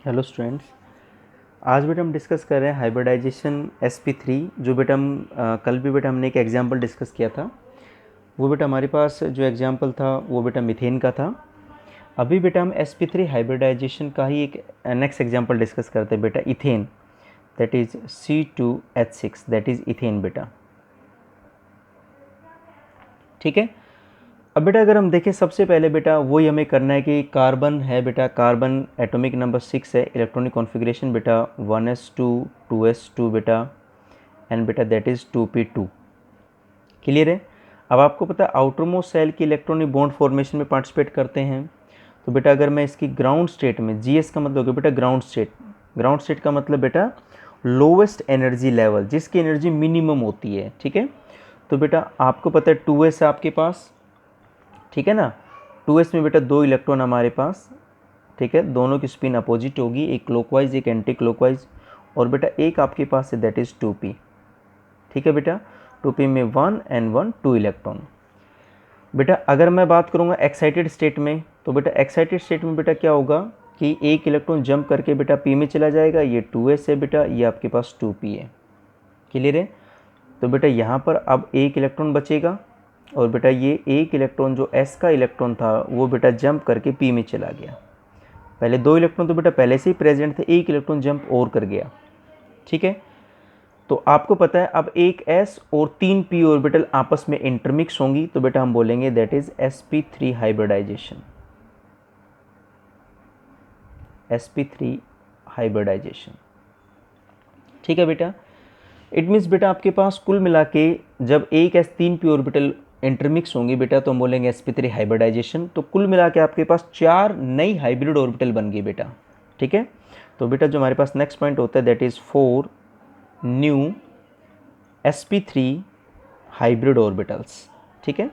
Hello students. आज बेटा हम डिस्कस कर रहे हैं हाइब्रिडाइजेशन sp3। जो बेटा हम कल भी बेटा हमने एक एग्जांपल डिस्कस किया था। वो बेटा हमारे पास जो एग्जांपल था वो बेटा मीथेन का था। अभी बेटा हम sp3 हाइब्रिडाइजेशन का ही एक नेक्स्ट एग्जांपल डिस्कस करते हैं बेटा, ethane, that is C2H6, that is ethane बेटा। ठीक है। अब बेटा अगर हम देखें, सबसे पहले बेटा वही हमें करना है कि कार्बन है बेटा, कार्बन एटॉमिक नंबर 6 है, इलेक्ट्रॉनिक कॉन्फ़िगरेशन बेटा 1s2 2s2 बेटा, एंड बेटा दैट इज़ 2p2। क्लियर है। अब आपको पता है आउटर मोस्ट सेल की इलेक्ट्रॉनिक बॉन्ड फॉर्मेशन में पार्टिसिपेट करते हैं। तो बेटा अगर मैं इसकी ग्राउंड स्टेट में, GS का मतलब होगा बेटा ग्राउंड स्टेट। ग्राउंड स्टेट का मतलब बेटा लोवेस्ट एनर्जी लेवल, जिसकी एनर्जी मिनिमम होती है। ठीक है। तो बेटा आपको पता है 2s है आपके पास, ठीक है ना। 2s में बेटा 2 इलेक्ट्रॉन हमारे पास, ठीक है, दोनों की स्पिन अपोजिट होगी, एक क्लॉकवाइज एक एंटी क्लॉकवाइज। और बेटा एक आपके पास है दैट इज 2p। ठीक है बेटा, 2p में 1 एंड 1 2 इलेक्ट्रॉन। बेटा अगर मैं बात करूँगा एक्साइटेड स्टेट में, तो बेटा एक्साइटेड स्टेट में बेटा क्या होगा कि एक इलेक्ट्रॉन जंप करके बेटा p में चला जाएगा। ये 2s है बेटा, ये आपके पास 2p है। क्लियर है। तो बेटा यहाँ पर अब एक इलेक्ट्रॉन बचेगा, और बेटा ये एक इलेक्ट्रॉन जो s का इलेक्ट्रॉन था वो बेटा जंप करके p में चला गया। पहले 2 इलेक्ट्रॉन तो बेटा पहले से ही प्रेजेंट थे, एक इलेक्ट्रॉन जंप और कर गया। ठीक है। तो आपको पता है अब एक s और 3 p ऑर्बिटल आपस में इंटरमिक्स होंगी, तो बेटा हम बोलेंगे that is sp3 hybridisation. sp3 hybridisation. ठीक है बेटा। इट मीन्स बेटा आपके पास कुल मिला के जब एक s 3 p ऑर्बिटल इंटरमिक्स होंगी बेटा, तो हम बोलेंगे sp3 हाइब्रिडाइजेशन। तो कुल मिला के आपके पास 4 नई हाइब्रिड ऑर्बिटल बन गई बेटा। ठीक है। तो बेटा जो हमारे पास नेक्स्ट पॉइंट होता है that is 4 new sp3 hybrid orbitals. ठीक है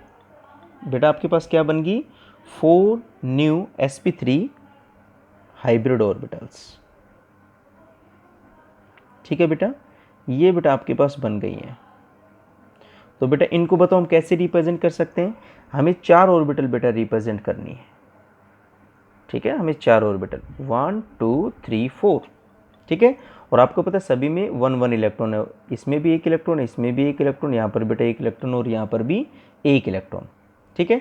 बेटा, आपके पास क्या बन गई, 4 न्यू sp3 हाइब्रिड ऑर्बिटल्स। ठीक है बेटा, ये बेटा आपके पास बन गई हैं। तो बेटा इनको बताओ हम कैसे रिप्रेजेंट कर सकते हैं। हमें 4 ऑर्बिटल बेटा रिप्रेजेंट करनी है। ठीक है, हमें 4 ऑर्बिटल 1 2 3 4। ठीक है। और आपको पता है सभी में 1 1 इलेक्ट्रॉन है, इसमें भी एक इलेक्ट्रॉन, इसमें भी एक इलेक्ट्रॉन, यहाँ पर बेटा एक इलेक्ट्रॉन और यहाँ पर भी एक इलेक्ट्रॉन। ठीक है।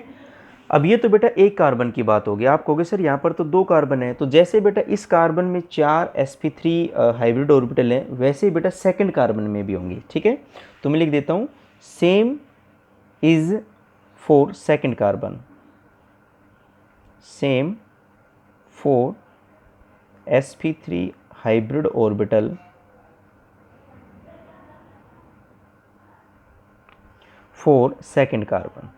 अब ये तो बेटा एक कार्बन की बात होगी। आप कहोगे सर यहाँ पर तो 2 कार्बन है, तो जैसे बेटा इस कार्बन में 4 sp3 हाइब्रिड ऑर्बिटल हैं, वैसे बेटा सेकंड कार्बन में भी होंगी। ठीक है। तो मैं लिख देता हूँ same is for second carbon, same for sp3 hybrid orbital for second carbon.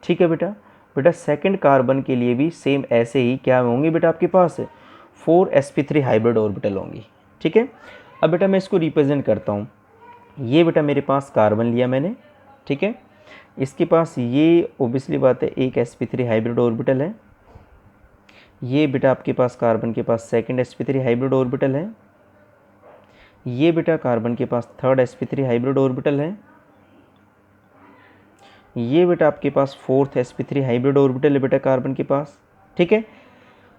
ठीक है बेटा। बेटा सेकंड कार्बन के लिए भी सेम ऐसे ही क्या होंगे बेटा, आपके पास 4 sp3 हाइब्रिड ऑर्बिटल होंगी। ठीक है। अब बेटा मैं इसको रिप्रेजेंट करता हूँ। ये बेटा मेरे पास कार्बन लिया मैंने, ठीक है। इसके पास ये ओबियसली बात है एक sp3 हाइब्रिड ऑर्बिटल है। ये बेटा आपके पास कार्बन के पास सेकंड sp3 हाइब्रिड ऑर्बिटल है। ये बेटा कार्बन के पास थर्ड sp3 हाइब्रिड ऑर्बिटल है। ये बेटा आपके पास फोर्थ sp3 हाइब्रिड ऑर्बिटल है बेटा कार्बन के पास। ठीक है।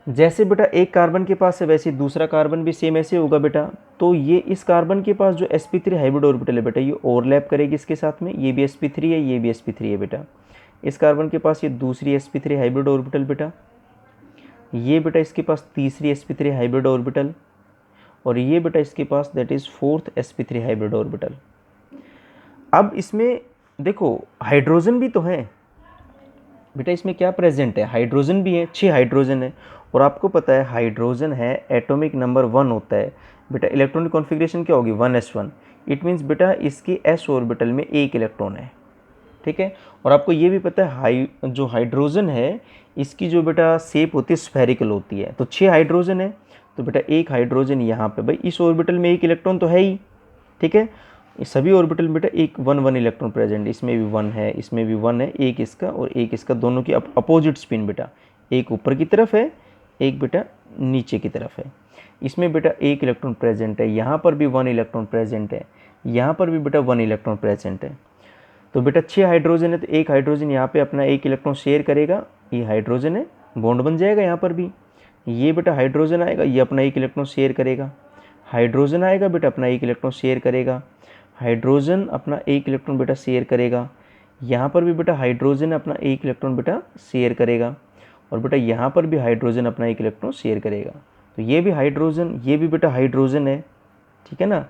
जैसे बेटा एक कार्बन के पास है वैसे दूसरा कार्बन भी सेम ऐसे होगा बेटा। तो ये इस कार्बन के पास जो sp3 हाइब्रिड ऑर्बिटल है बेटा, ये ओवरलैप करेगी इसके साथ में, ये भी sp3 है, ये भी sp3 है बेटा। इस कार्बन के पास ये दूसरी sp3 हाइब्रिड ऑर्बिटल बेटा, ये बेटा इसके पास तीसरी sp3 हाइब्रिड ऑर्बिटल, और ये बेटा इसके पास that is fourth sp3 hybrid orbital. अब इसमें देखो हाइड्रोजन भी तो है बेटा, इसमें क्या प्रेजेंट है, हाइड्रोजन भी है, 6 हाइड्रोजन है। और आपको पता है हाइड्रोजन है एटॉमिक नंबर 1 होता है बेटा, इलेक्ट्रॉनिक कॉन्फ़िगरेशन क्या होगी 1s1। इट मीन्स बेटा इसकी s ऑर्बिटल में एक इलेक्ट्रॉन है। ठीक है। और आपको ये भी पता है जो हाइड्रोजन है इसकी जो बेटा शेप होती है स्फेरिकल होती है। तो 6 हाइड्रोजन है, तो बेटा एक हाइड्रोजन यहाँ पे, भाई इस ऑर्बिटल में एक इलेक्ट्रॉन तो है ही। ठीक है। इस सभी ऑर्बिटल में बेटा एक 1 1 इलेक्ट्रॉन प्रेजेंट, इसमें भी 1 है, इसमें भी 1 है, एक इसका और एक इसका, दोनों की अपोजिट स्पिन बेटा, एक ऊपर की तरफ है, एक बेटा नीचे की तरफ है। इसमें बेटा एक इलेक्ट्रॉन प्रेजेंट है, यहाँ पर भी 1 इलेक्ट्रॉन प्रेजेंट है, यहाँ पर भी बेटा 1 इलेक्ट्रॉन प्रेजेंट है। तो बेटा 6 हाइड्रोजन है, तो एक हाइड्रोजन यहाँ पे अपना एक इलेक्ट्रॉन शेयर करेगा, ये हाइड्रोजन है, बॉन्ड बन जाएगा यहाँ पर भी। ये बेटा हाइड्रोजन आएगा, ये अपना एक इलेक्ट्रॉन शेयर करेगा, हाइड्रोजन आएगा बेटा अपना एक इलेक्ट्रॉन शेयर करेगा, हाइड्रोजन अपना एक इलेक्ट्रॉन बेटा शेयर करेगा, यहाँ पर भी बेटा हाइड्रोजन अपना एक इलेक्ट्रॉन बेटा शेयर करेगा, और बेटा यहाँ पर भी हाइड्रोजन अपना एक इलेक्ट्रॉन शेयर करेगा। तो ये भी हाइड्रोजन, ये भी बेटा हाइड्रोजन है, ठीक है ना,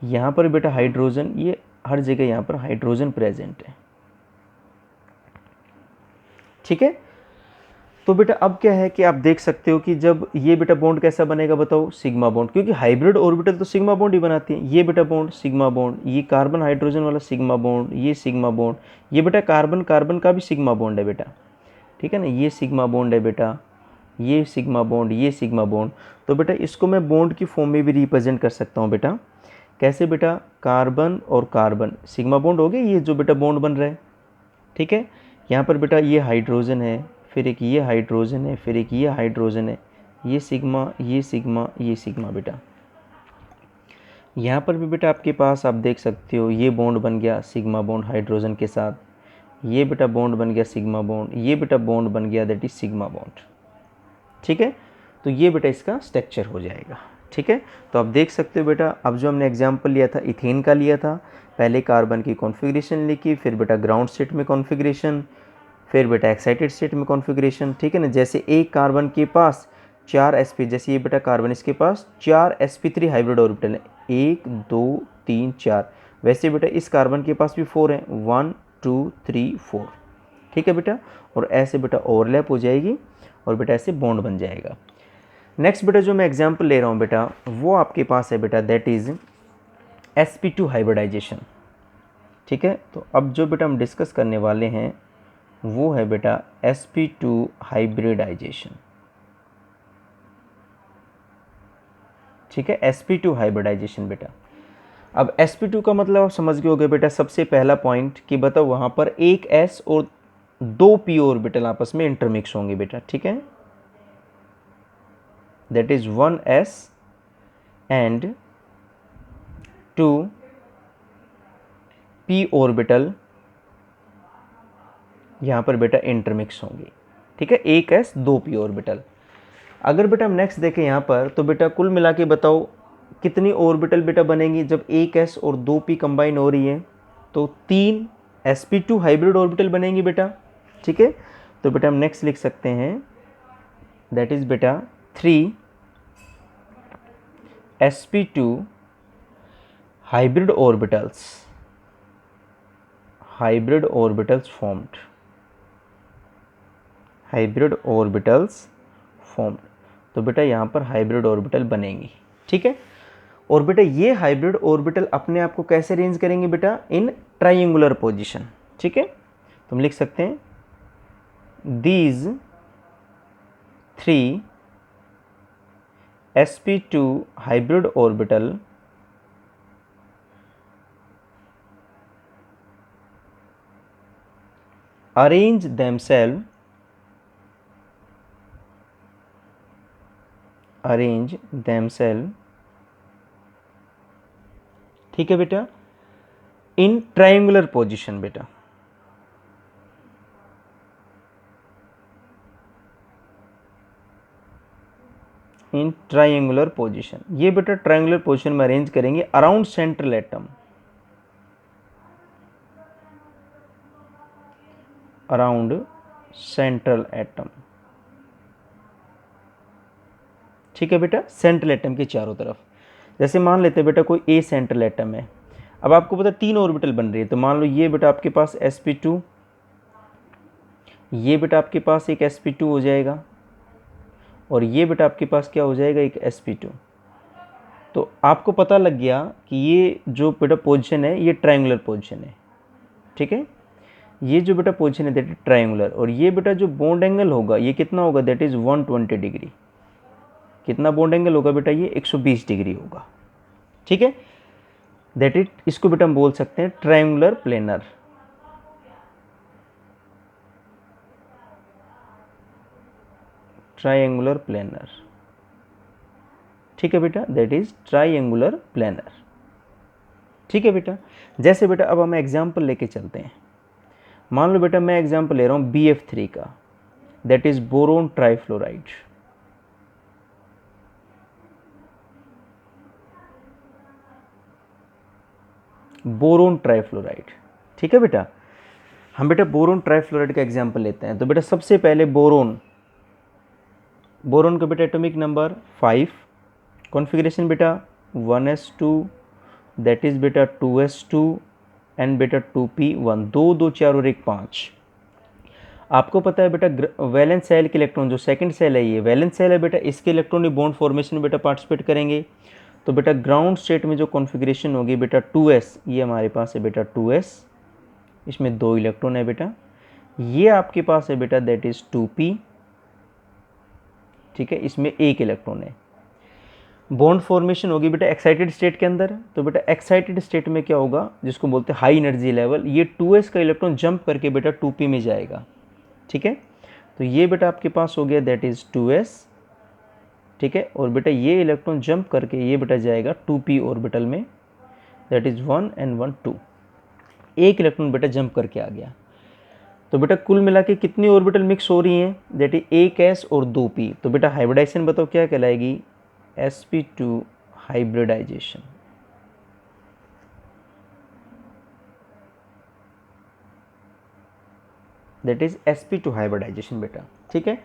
यहाँ पर बेटा हाइड्रोजन, ये हर जगह यहाँ पर हाइड्रोजन प्रेजेंट है, ठीक है। तो बेटा अब क्या है कि आप देख सकते हो कि जब ये बेटा बॉन्ड कैसा बनेगा बताओ, सिग्मा बॉन्ड, क्योंकि हाइब्रिड ऑर्बिटल तो सिग्मा बॉन्ड ही बनाती है। ये बेटा बॉन्ड सिग्मा बॉन्ड, ये कार्बन हाइड्रोजन वाला सिग्मा बॉन्ड, ये सिग्मा बॉन्ड, ये बेटा कार्बन कार्बन का भी सिग्मा बॉन्ड है बेटा, ठीक है ना, ये सिग्मा बॉन्ड है बेटा, ये सिग्मा बॉन्ड, ये सिग्मा बॉन्ड। तो बेटा इसको मैं बॉन्ड की फॉर्म में भी रिप्रेजेंट कर सकता हूँ बेटा, कैसे बेटा, कार्बन और कार्बन सिग्मा बॉन्ड हो गए, ये जो बेटा बॉन्ड बन रहा है, ठीक है। यहाँ पर बेटा ये हाइड्रोजन है, फिर एक ये हाइड्रोजन है, फिर एक ये हाइड्रोजन है, ये सिग्मा, ये सिग्मा, ये सिग्मा बेटा। यहाँ पर भी बेटा आपके पास आप देख सकते हो ये बॉन्ड बन गया सिग्मा बॉन्ड हाइड्रोजन के साथ, ये बेटा बॉन्ड बन गया सिग्मा बॉन्ड, ये बेटा बॉन्ड बन गया दैट इज सिग्मा बॉन्ड, ठीक है। तो ये बेटा इसका स्ट्रक्चर हो जाएगा, ठीक है। तो आप देख सकते हो बेटा, अब जो हमने एग्जाम्पल लिया था इथेन का लिया था, पहले कार्बन की कॉन्फ़िगरेशन लिखी, फिर बेटा ग्राउंड स्टेट में कॉन्फ़िगरेशन, फिर बेटा एक्साइटेड स्टेट में कॉन्फ़िगरेशन, ठीक है ना। जैसे एक कार्बन के पास 4 sp, जैसे ये बेटा कार्बन इसके पास 4 sp3 हाइब्रिड ऑर्बिटल है, 1 2 3 4, वैसे बेटा इस कार्बन के पास भी 4 हैं, 1 2 3 4, ठीक है बेटा। और ऐसे बेटा ओवरलैप हो जाएगी और बेटा ऐसे बॉन्ड बन जाएगा। नेक्स्ट बेटा जो मैं एग्जाम्पल ले रहा हूँ बेटा वो आपके पास है बेटा दैट इज़ sp2 हाइब्रिडाइजेशन, ठीक है। तो अब जो बेटा हम डिस्कस करने वाले हैं वो है बेटा sp2 हाइब्रिडाइजेशन, ठीक है, sp2 हाइब्रिडाइजेशन बेटा। अब sp2 का मतलब आप समझ गए होगे बेटा, सबसे पहला पॉइंट कि बताओ वहाँ पर एक s और 2 p ऑर्बिटल आपस में इंटरमिक्स होंगे बेटा, ठीक है, that is 1 s and 2 p orbital यहाँ पर बेटा इंटरमिक्स होंगे, ठीक है, एक s 2 p ऑर्बिटल। अगर बेटा हम नेक्स्ट देखें यहाँ पर तो बेटा कुल मिला के बताओ कितनी ऑर्बिटल बेटा बनेंगी जब एक s और 2 p कंबाइन हो रही है, तो 3 sp2 हाइब्रिड ऑर्बिटल बनेंगी बेटा, ठीक है। तो बेटा हम नेक्स्ट लिख सकते हैं दैट इज बेटा 3 sp2 hybrid orbitals formed, hybrid orbitals formed. तो बेटा यहाँ पर हाइब्रिड ऑर्बिटल बनेंगी, ठीक है। और बेटा ये हाइब्रिड ऑर्बिटल अपने आप को कैसे अरेंज करेंगे बेटा, इन ट्राइंगुलर पोजीशन, ठीक है। तो हम लिख सकते हैं these 3 sp2 hybrid orbital arrange themselves ठीक है बेटा, इन ट्राइंगुलर पोजीशन बेटा, इन ट्राइंगुलर पोजीशन, ये बेटा ट्राइंगुलर पोजीशन में अरेंज करेंगे around central atom, around central atom, ठीक है बेटा, सेंट्रल एटम के चारों तरफ। जैसे मान लेते हैं बेटा कोई ए सेंट्रल एटम है, अब आपको पता 3 ऑर्बिटल बन रही है, तो मान लो ये बेटा आपके पास sp2, ये बेटा आपके पास एक sp2 हो जाएगा, और ये बेटा आपके पास क्या हो जाएगा, एक sp2। तो आपको पता लग गया कि ये जो बेटा पोजीशन है ये ट्रायंगुलर पोजीशन है, ठीक है, ये जो बेटा पोजीशन है दैट इज ट्रायंगुलर, और ये बेटा जो बॉन्ड एंगल होगा ये कितना होगा, दैट इज 120 डिग्री। कितना बॉन्ड एंगल होगा बेटा, ये 120 डिग्री होगा, ठीक है, दैट इज, इसको बेटा हम बोल सकते हैं ट्रायंगुलर प्लेनर, ट्रायंगुलर प्लेनर, ठीक है बेटा, दैट इज ट्रायंगुलर प्लेनर, ठीक है बेटा। जैसे बेटा अब हम एग्जाम्पल लेके चलते हैं, मान लो बेटा मैं एग्जाम्पल ले रहा हूँ BF3 का, that is boron trifluoride, boron trifluoride. ठीक है बेटा, हम बेटा बोरोन ट्राइफ्लोराइड का एग्जाम्पल लेते हैं। तो बेटा सबसे पहले बोरोन का बेटा एटॉमिक नंबर 5, कॉन्फ़िगरेशन बेटा 1s2, दैट इज़ बेटा 2s2 एंड बेटा 2p1, 2 2 4 और 1 5। आपको पता है बेटा वैलेंस सेल के इलेक्ट्रॉन, जो सेकंड सेल है ये वैलेंस सेल है बेटा, इसके इलेक्ट्रॉन बॉन्ड फॉर्मेशन में बेटा पार्टिसिपेट करेंगे। तो बेटा ग्राउंड स्टेट में जो कॉन्फ़िगरेशन होगी बेटा 2s, ये हमारे पास है बेटा 2s, इसमें 2 इलेक्ट्रॉन है बेटा। ये आपके पास है बेटा दैट इज़ 2p, ठीक है, इसमें 1 इलेक्ट्रॉन है। बॉन्ड फॉर्मेशन होगी बेटा एक्साइटेड स्टेट के अंदर। तो बेटा एक्साइटेड स्टेट में क्या होगा, जिसको बोलते हैं हाई एनर्जी लेवल, ये 2s का इलेक्ट्रॉन जंप करके बेटा 2p में जाएगा। ठीक है, तो ये बेटा आपके पास हो गया दैट इज़ 2s, ठीक है, और बेटा ये इलेक्ट्रॉन जंप करके ये बेटा जाएगा 2p ऑर्बिटल में, दैट इज़ 1 and 1 2, 1 इलेक्ट्रॉन बेटा जंप करके आ गया। तो बेटा कुल मिला के कितनी ऑर्बिटल मिक्स हो रही हैं, दैट इज 1s और 2p। तो बेटा हाइब्रिडाइजेशन बताओ क्या कहलाएगी, sp2 hybridisation. That is sp2 hybridisation बेटा। ठीक है,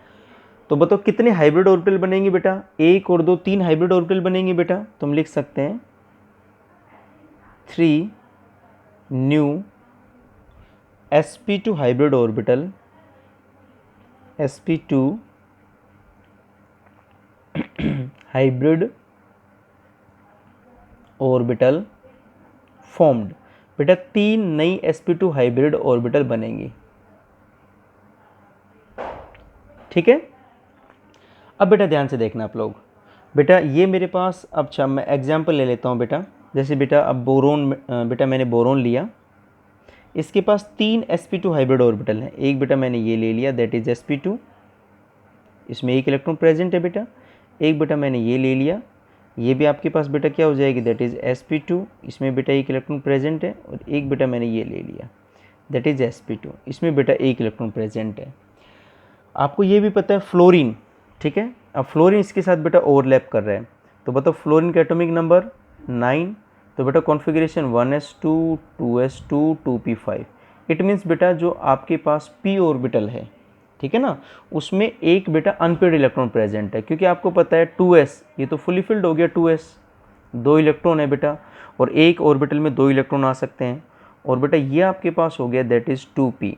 तो बताओ कितने हाइब्रिड ऑर्बिटल बनेंगे बेटा, 1 और 2 3 हाइब्रिड ऑर्बिटल बनेंगे बेटा। तो हम लिख सकते हैं 3 new sp2 hybrid orbital, sp2 hybrid orbital formed. बेटा 3 नई sp2 हाइब्रिड ऑर्बिटल बनेंगी। ठीक है, अब बेटा ध्यान से देखना आप लोग, बेटा ये मेरे पास, अब अच्छा मैं एग्जांपल ले लेता हूँ बेटा। जैसे बेटा अब बोरोन, बेटा मैंने बोरोन लिया, इसके पास 3 sp2 हाइब्रिड ऑर्बिटल हैं। एक बेटा मैंने ये ले लिया दैट इज sp2, इसमें 1 इलेक्ट्रॉन प्रेजेंट है बेटा। एक बेटा मैंने ये ले लिया, ये भी आपके पास बेटा क्या हो जाएगी, दैट इज sp2, इसमें बेटा 1 इलेक्ट्रॉन प्रेजेंट है। और एक बेटा मैंने ये ले लिया दैट इज sp2, इसमें बेटा 1 इलेक्ट्रॉन प्रेजेंट है। आपको ये भी पता है फ्लोरीन, ठीक है, अब फ्लोरीन इसके साथ बेटा ओवरलैप कर रहा है। तो बताओ फ्लोरीन का एटॉमिक नंबर 9, तो बेटा configuration 1s2 2s2 2p5। It means बेटा जो आपके पास p ऑर्बिटल है, ठीक है ना, उसमें एक बेटा अनपेड इलेक्ट्रॉन प्रेजेंट है, क्योंकि आपको पता है 2s ये तो फुली फिल्ड हो गया, 2s 2 इलेक्ट्रॉन है बेटा, और एक ऑर्बिटल में 2 इलेक्ट्रॉन आ सकते हैं। और बेटा ये आपके पास हो गया दैट इज़ 2p,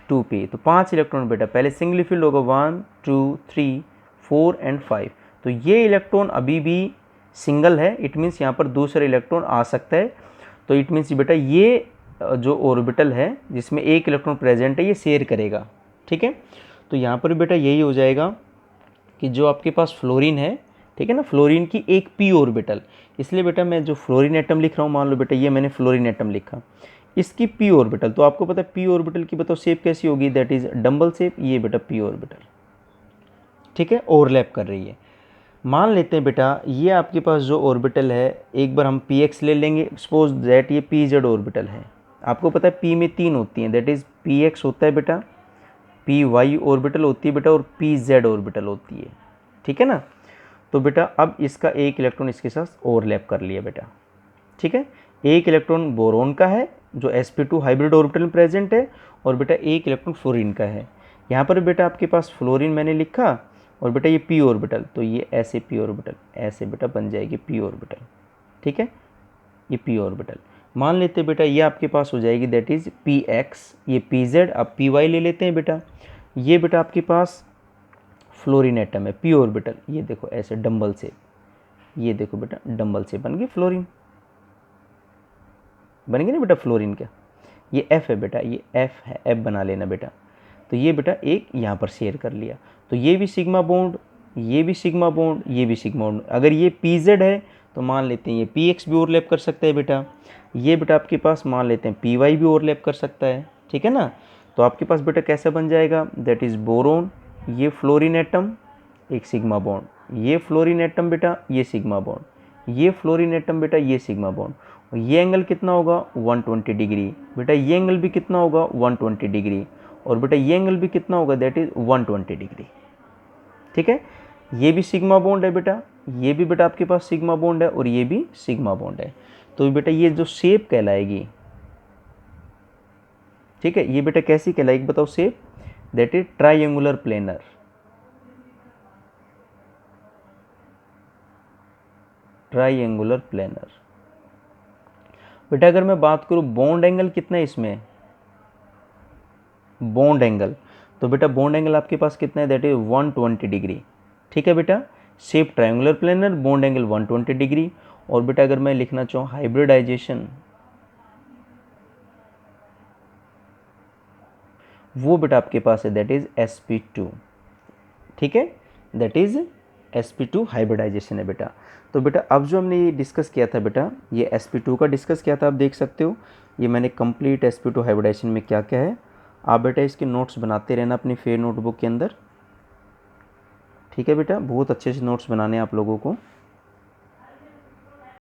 तो 5 इलेक्ट्रॉन बेटा पहले सिंगली फिल्ड होगा 1 2 3 4 एंड 5। तो ये इलेक्ट्रॉन अभी भी सिंगल है, इट मीन्स यहाँ पर दूसरा इलेक्ट्रॉन आ सकता है। तो इट मीन्स बेटा ये जो ऑर्बिटल है जिसमें 1 इलेक्ट्रॉन प्रेजेंट है ये शेयर करेगा। ठीक है, तो यहाँ पर बेटा यही हो जाएगा कि जो आपके पास फ्लोरीन है, ठीक है ना, फ्लोरीन की एक p ऑर्बिटल, इसलिए बेटा मैं जो फ्लोरीन एटम लिख रहा हूँ, मान लो बेटा ये मैंने फ्लोरीन एटम लिखा, इसकी p ऑर्बिटल, तो आपको पता है p ऑर्बिटल की बताओ शेप कैसी होगी, दैट इज डंबल शेप। ये बेटा p ऑर्बिटल, ठीक है, ओवरलैप कर रही है। मान लेते हैं बेटा ये आपके पास जो ऑर्बिटल है, एक बार हम px ले लेंगे, सपोज दैट ये pz ऑर्बिटल है। आपको पता है p में 3 होती हैं, दैट इज px होता है बेटा, py ऑर्बिटल होती है बेटा, और pz ऑर्बिटल होती है। ठीक है ना, तो बेटा अब इसका एक इलेक्ट्रॉन इसके साथ ओवरलैप कर लिया बेटा। ठीक है, एक इलेक्ट्रॉन बोरोन का है जो sp2 हाइब्रिड ऑर्बिटल में प्रेजेंट है, और बेटा एक इलेक्ट्रॉन फ्लोरीन का है। यहाँ पर बेटा आपके पास फ्लोरीन मैंने लिखा, और बेटा ये p ऑर्बिटल, तो ये ऐसे p ऑर्बिटल ऐसे बेटा बन जाएगी p ऑर्बिटल। ठीक है, ये p ऑर्बिटल मान लेते हैं बेटा, ये आपके पास हो जाएगी दैट इज px, ये pz, अब py ले लेते हैं बेटा। ये बेटा आपके पास फ्लोरीन एटम है, p ऑर्बिटल, ये देखो ऐसे डंबल से, ये देखो बेटा डंबल से बन गई फ्लोरीन, बन गई ना बेटा फ्लोरीन का। ये f है बेटा, ये f है, f बना लेना बेटा। तो ये बेटा एक यहाँ पर शेयर कर लिया, तो ये भी सिग्मा बॉन्ड, ये भी सिग्मा बॉन्ड, ये भी सिग्मा बॉन्ड। अगर ये pz है तो मान लेते हैं ये px भी ओवरलैप कर सकता है बेटा। ये बेटा आपके पास मान लेते हैं py भी ओवरलैप कर सकता है। ठीक है ना, तो आपके पास बेटा कैसा बन जाएगा, दैट इज़ बोरोन, ये फ्लोरीन एटम, एक सिग्मा बॉन्ड, ये फ्लोरीन एटम बेटा, ये सिग्मा बॉन्ड, ये फ्लोरीन एटम बेटा, ये सिग्मा बॉन्ड। और ये एंगल कितना होगा 120 डिग्री बेटा, ये एंगल भी कितना होगा 120 डिग्री, और बेटा ये एंगल भी कितना होगा दैट इज़ 120 डिग्री। ठीक है, ये भी सिग्मा बॉन्ड है बेटा, ये भी बेटा आपके पास सिग्मा बॉन्ड है, और ये भी सिग्मा बॉन्ड है। तो बेटा ये जो शेप कहलाएगी, ठीक है, ये बेटा कैसी कहलाएगी बताओ shape, that is triangular planar. Triangular planar. बेटा अगर मैं बात करूं बॉन्ड एंगल कितना है इसमें, बॉन्ड एंगल, तो बेटा बॉन्ड एंगल आपके पास कितना है, दैट इज 120 डिग्री। ठीक है बेटा, shape triangular planar, bond angle 120 degree. और बेटा अगर मैं लिखना चाहूँ हाइब्रिडाइजेशन, वो बेटा आपके पास है, दैट इज sp2। ठीक है, दैट इज sp2 हाइब्रिडाइजेशन है बेटा। तो बेटा अब जो हमने ये डिस्कस किया था बेटा, ये sp2 का डिस्कस किया था, आप देख सकते हो ये मैंने कंप्लीट sp2 हाइब्रिडाइजेशन में क्या क्या है। आप बेटा इसके नोट्स बनाते रहना अपनी फेयर नोटबुक के अंदर। ठीक है बेटा, बहुत अच्छे से नोट्स बनाने हैं आप लोगों को।